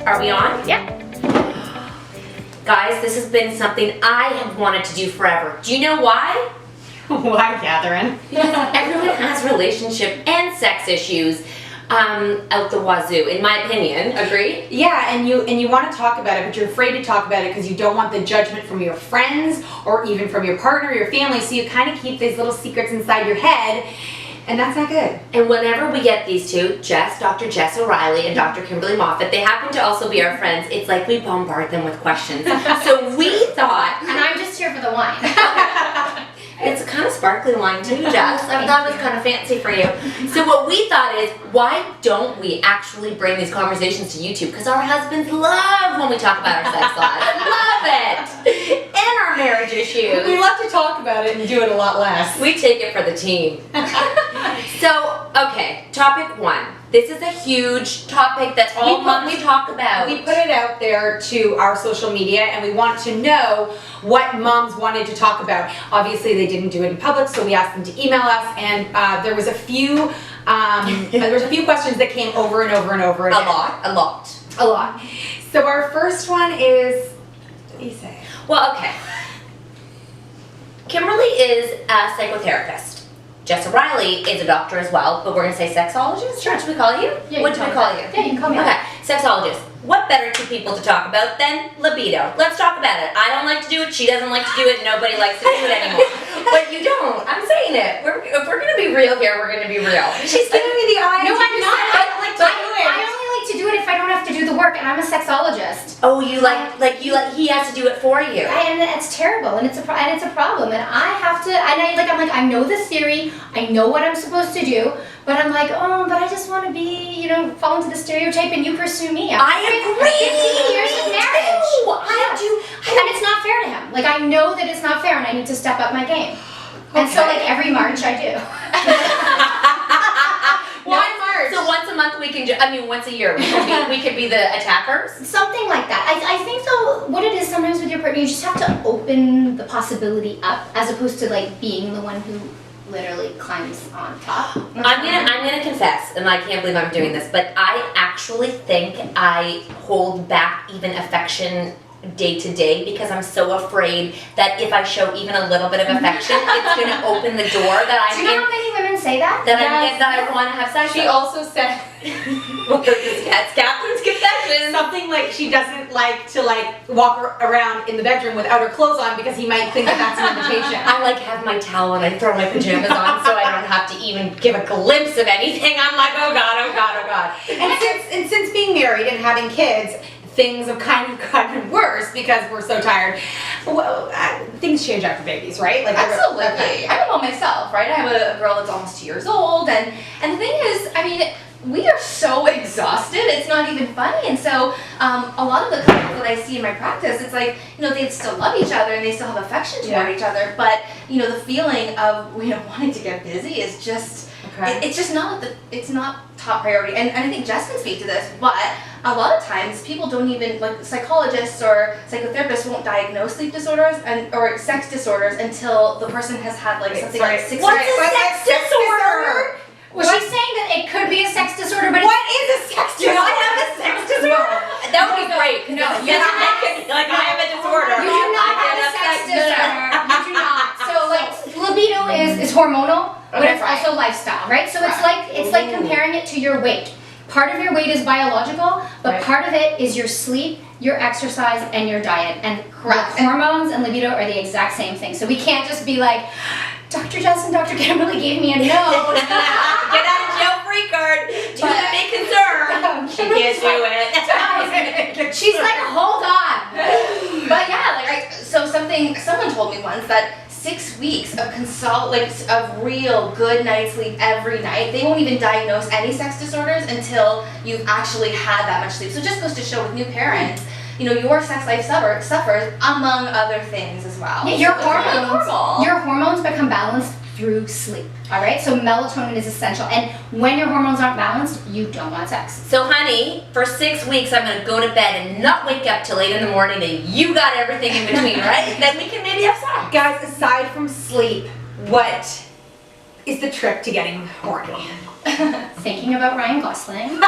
Are we on? Yeah. Guys, this has been something I have wanted to do forever. Do you know why? Why, Catherine? Everyone has relationship and sex issues out the wazoo, in my opinion. Agree? Yeah, and you want to talk about it, but you're afraid to talk about it because you don't want the judgment from your friends or even from your partner or your family, so you kind of keep these little secrets inside your head, and that's not good. And whenever we get these two, Dr. Jess O'Reilly and Dr. Kimberly Moffit, they happen to also be our friends, it's like we bombard them with questions. So we thought... And I'm just here for the wine. It's a kind of sparkling wine too, Jess. I thought it was kind of fancy for you. So what we thought is, why don't we actually bring these conversations to YouTube? Because our husbands love when we talk about our sex lives. Love it! And our marriage issues. We love to talk about it and do it a lot less. We take it for the team. So, okay, topic one. This is a huge topic that all moms talk about. We put it out there to our social media, and we want to know what moms wanted to talk about. Obviously, they didn't do it in public, so we asked them to email us, and there was a few questions that came over and over and over again. A lot. So our first one is, what do you say? Well, okay. Kimberly is a psychotherapist. Jess O'Reilly is a doctor as well, but we're going to say sexologist? Sure. What should we call you? Yeah, what do we call you? Yeah, you can call me Okay, that. sexologist. What better two people to talk about than libido? Let's talk about it. I don't like to do it, she doesn't like to do it, nobody likes to do it anymore. But you don't. I'm saying it. If we're going to be real here, we're going to be real. She's giving me the eye. No, I'm not. I don't like to do it. I only like to do it if I don't have to do the work, and I'm a sexologist. Oh, you like he has to do it for you. And it's terrible, and it's a problem, and I have to. I'm like, I know this theory, I know what I'm supposed to do, but I'm like, oh, but I just want to be, fall into the stereotype, and you pursue me. I agree. 15 years of marriage. I do. And it's not fair to him. Like, I know that it's not fair, and I need to step up my game. And so, like, every March I do. Why March? So once a month we can once a year we could be the attackers? Something like that. I think though, what it is sometimes with your partner, you just have to open the possibility up as opposed to like being the one who literally climbs on top. I'm gonna confess, and I can't believe I'm doing this, but I actually think I hold back even affection day to day because I'm so afraid that if I show even a little bit of affection, it's going to open the door that I'm Do you know how many women say that? that I want to have sex. She also said That's Catherine's confession. something like she doesn't like to walk around in the bedroom without her clothes on because he might think that that's an invitation. I have my towel and I throw my pajamas on so I don't have to even give a glimpse of anything. I'm like, oh God, oh God, oh God. And since being married and having kids, things have kind of gotten worse because we're so tired. Well, things change after babies, right? Absolutely. I'm a mom myself, right? I have a girl that's almost 2 years old, and the thing is, we are so exhausted, it's not even funny, and so a lot of the couples that I see in my practice, it's like, they still love each other and they still have affection toward each other, but, the feeling of, wanting to get busy is just, it's just not, it's not top priority, and I think Jess can speak to this, but a lot of times people don't even, psychologists or psychotherapists won't diagnose sleep disorders or sex disorders until the person has had something like 6 What's a sex disorder? Was she saying that it could be a sex disorder, but what is a sex disorder? Do I have a sex disorder? That would be great. No, you don't make it I have a disorder. You do not have a sex disorder. You do not. So libido is hormonal, but it's also lifestyle, right? So it's like comparing it to your weight. Part of your weight is biological, but part of it is your sleep, your exercise, and your diet. And hormones and libido are the exact same thing. So we can't just be like, Dr. Jess and Dr. Kimberly gave me a no. Get out of jail free card. Do the big concern. She can't do it. She's like, hold on. But yeah, someone told me once that 6 weeks of of real good night's sleep every night, they won't even diagnose any sex disorders until you've actually had that much sleep. So it just goes to show with new parents, your sex life suffers among other things as well. Yeah, your hormones become balanced through sleep. All right, so melatonin is essential, and when your hormones aren't balanced, you don't want sex. So, honey, for 6 weeks, I'm gonna go to bed and not wake up till 8 in the morning, and you got everything in between, right? Then we can maybe have sex. Guys, aside from sleep, what is the trick to getting horny? Thinking about Ryan Gosling.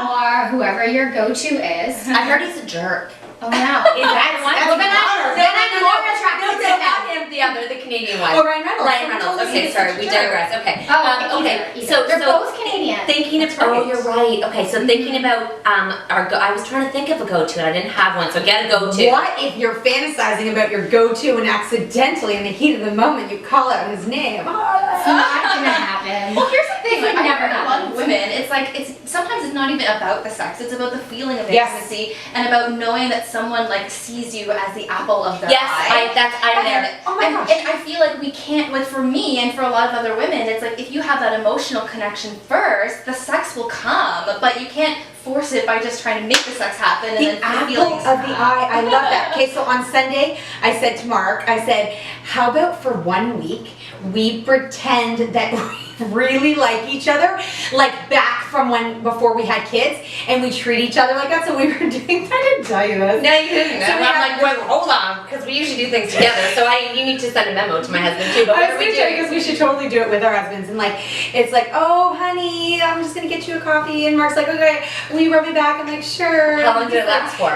more whoever your go-to is. I heard he's a jerk. Oh no. That's Well, then I'm more attracted to him. not him, the other, the Canadian one. Oh, Ryan Reynolds. Ryan Reynolds. Okay, sorry, we digress. Okay. Oh, Okay. either. They're both Canadian. Thinking of, oh, you're right. Okay, so thinking about I was trying to think of a go-to and I didn't have one, so get a go-to. What if you're fantasizing about your go-to and accidentally, in the heat of the moment, you call out his name? It's not gonna happen. Well, here's the thing. This Like, would I never heard a lot of happen. women. Sometimes it's not even about the sex. It's about the feeling of Yes. intimacy and about knowing that someone like sees you as the apple of their Yes, eye. I'm there. Oh my gosh. And I feel like we can't, like for me and for a lot of other women, it's like if you have that emotional connection first, the sex will come, but you can't force it by just trying to make the sex happen and The then the apple feelings of the eye. I love that. Okay, so on Sunday, I said to Mark, I said, how about for 1 week, we pretend that we really like each other, like back from before we had kids, and we treat each other like that. So we were doing, I didn't tell you this. No, you didn't. So I'm we like, have- wait, hold on, because we usually do things together. So you need to send a memo to my husband too. But what I are was we gonna tell you doing? because we should totally do it with our husbands, and like it's like, oh honey, I'm just gonna get you a coffee, and Mark's like, okay, will you rub me back? I'm like, sure. How long did it last for?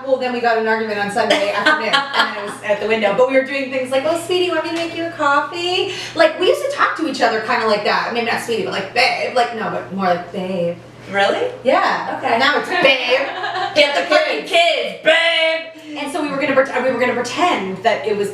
Well, then we got an argument on Sunday afternoon, and then it was at the window. But we were doing things like, oh sweetie, want me to make you a coffee? Like we used to talk to each other kind of like that. Maybe not sweetie, but like babe. Like no, but more like babe. Really? Yeah. Okay. Now it's babe. Get the fucking kids, babe. And so we were gonna pretend that it was.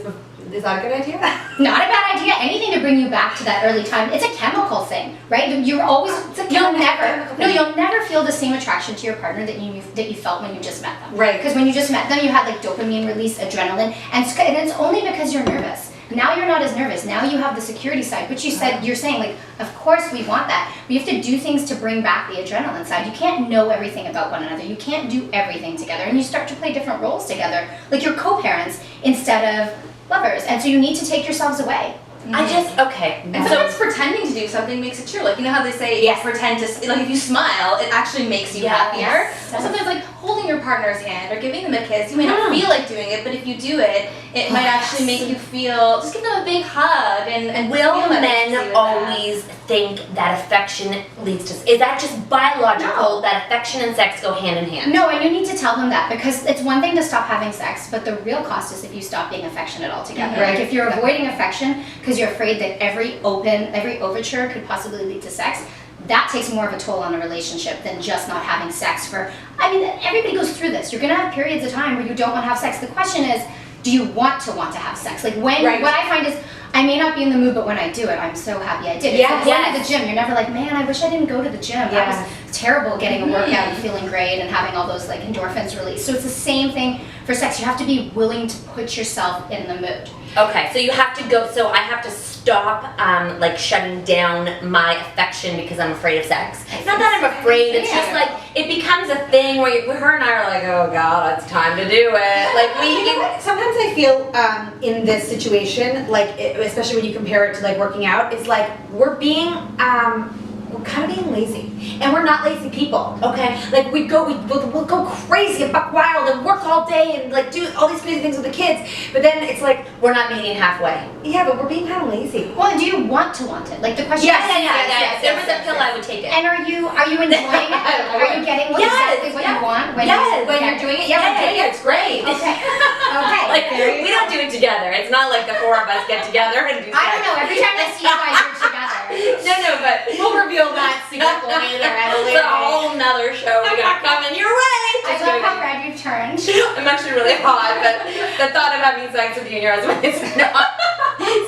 Is that a good idea? Not a bad idea. Anything to bring you back to that early time. It's a chemical thing, right? You're always you'll never feel the same attraction to your partner that you felt when you just met them. Right. Because when you just met them, you had like dopamine release, adrenaline, and it's only because you're nervous. Now you're not as nervous. Now you have the security side, which you're saying like, of course we want that. We have to do things to bring back the adrenaline side. You can't know everything about one another. You can't do everything together, and you start to play different roles together. Like you're co-parents instead of lovers, and so you need to take yourselves away. Okay. And sometimes pretending to do something makes it true. Like, you know how they say, Yes. pretend to, like, if you smile, it actually makes you Yeah, happier. yes. Or sometimes, like, holding your partner's hand or giving them a kiss, you may not feel like doing it, but if you do it, it might actually make you feel, just give them a big hug and Will feel that ecstasy men with always think that affection leads to? Is that just biological? No. That affection and sex go hand in hand? No, and you need to tell them that, because it's one thing to stop having sex, but the real cost is if you stop being affectionate altogether. Right. Like if you're avoiding affection because you're afraid that every overture could possibly lead to sex, that takes more of a toll on a relationship than just not having sex everybody goes through this. You're gonna have periods of time where you don't want to have sex. The question is, do you want to have sex? Like what I find is, I may not be in the mood, but when I do it, I'm so happy I did. It's like going to the gym. You're never like, man, I wish I didn't go to the gym. That was terrible, getting a workout and feeling great and having all those like endorphins released. So it's the same thing for sex. You have to be willing to put yourself in the mood. Okay, so you have to go. So I have to stop, like shutting down my affection because I'm afraid of sex. Not that I'm afraid. It's just like it becomes a thing where her and I are like, oh god, it's time to do it. Like Sometimes I feel in this situation, like especially when you compare it to like working out, it's like we're we're kind of being lazy, and we're not lazy people. Okay. Like we'll go crazy and buck wild and work all day and like do all these crazy things with the kids, but then it's like we're not meeting halfway. yeah, but we're being kind of lazy. Well, do you want it? Like the question Yes, is, yes. If there was a pill, I would take it. and are you enjoying it? Are you getting exactly what you want when you're doing it? Yeah, we're doing it. It's great. Okay. Okay. Like we don't do it together. It's not like the four of us get together and do sex. I don't know. Every time I see you guys, you're together. No, but We'll reveal that secret later at a it's later a whole nother show. We're gonna come in your way. I love how red you've turned. I'm actually really hot, but the thought of having sex with you and your husband is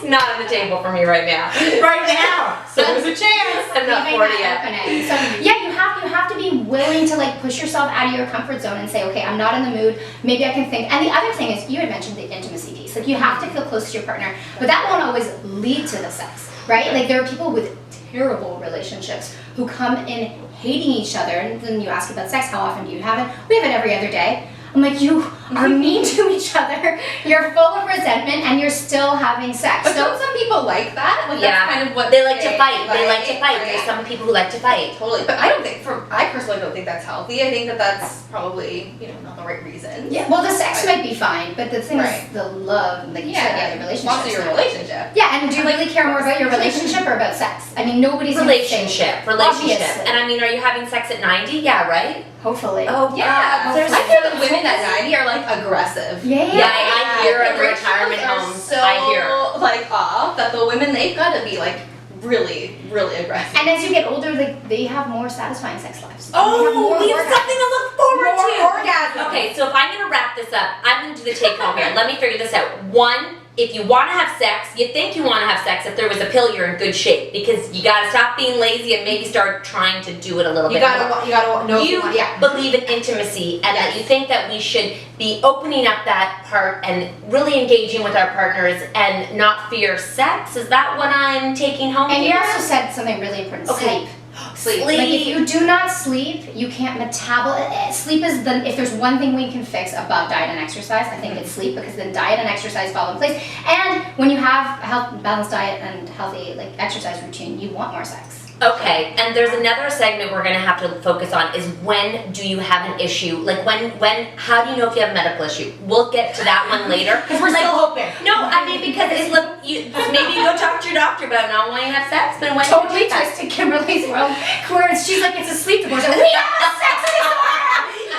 not on the table for me right now. right now. So there's a chance. I'm not Leaving 40 that yet. opening. So yeah, you have to be willing to like push yourself out of your comfort zone and say, okay, I'm not in the mood. Maybe I can think. And the other thing is, you had mentioned the intimacy piece. Like you have to feel close to your partner, but that won't always lead to the sex, right? Like there are people with terrible relationships who come in hating each other, and then you ask about sex, how often do you have it? We have it every other day. I'm like, you are mean to each other, you're full of resentment, and you're still having sex. But don't some people like that? Like that's kind of what they like to fight. They like to fight. Right. There's some people who like to fight. Totally, but I don't think I personally don't think that's healthy. I think that that's probably, you know, not the right reason. Yeah, well, the sex might be fine, but the thing Right. is the love, like you said, yeah, the relationship. Also your relationship. Yeah, and do you really care more about your relationship or about sex? I mean, nobody's gonna say- Relationship. Obviously. And I mean, are you having sex at 90? Yeah, right? Hopefully. Oh, Yeah, God. There's I feel that women at 90 are like aggressive. Yeah. Yeah, I hear in the ratios retirement are homes. So I hear. like off that the women, they've got to be like really, really aggressive. And as you get older, like they have more satisfying sex lives. They have Oh, more we have orgasms. something to look forward More to. orgasm. Okay, so if I'm gonna wrap this up, I'm gonna do the take home here. Let me figure this out. One, if you want to have sex, you think you want to have sex. If there was a pill, you're in good shape because you gotta stop being lazy and maybe start trying to do it a little You bit more. gotta know if You you want, yeah. believe in intimacy and that you think that we should be opening up that part and really engaging with our partners and not fear sex. Is that what I'm taking home? And you here? also said something really important. Okay. Sleep. Sleep. Like if you do not sleep, you can't metabolize. Sleep is the, if there's one thing we can fix above diet and exercise, I think it's sleep, because then diet and exercise fall in place. And when you have a balanced diet and healthy like exercise routine, you want more sex. Okay, and there's another segment we're gonna have to focus on is when do you have an issue? Like how do you know if you have a medical issue? We'll get to that one later. Because we're still hoping. No, I mean because it's maybe you go talk to your doctor about not wanting to have sex, but when Totally twisted Kimberly's world, where she's like, it's a sleep disorder. We have a sex disorder.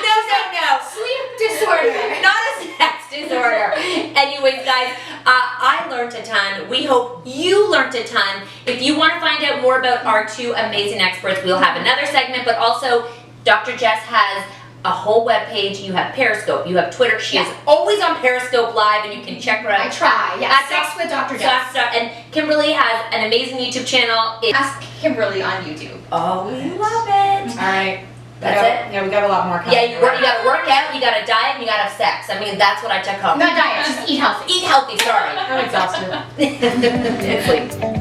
No. Sleep disorder. Not a sex disorder. Anyways, guys, I learned a ton. We hope you learned a ton. If you want to find out more about our two amazing experts, we'll have another segment, but also Dr. Jess has a whole webpage. You have Periscope, you have Twitter. She is always on Periscope Live, and you can check her out. I try. Yeah. At Sex with Dr. Jess. And Kimberly has an amazing YouTube channel. Ask Kimberly on YouTube. Oh, we love it. All right. That's it? Yeah, we got a lot more coming. Yeah, you gotta work out, you gotta diet, and you gotta have sex. I mean, that's what I took home. Not diet, just eat healthy. Eat healthy, sorry. I'm exhausted. Sleep.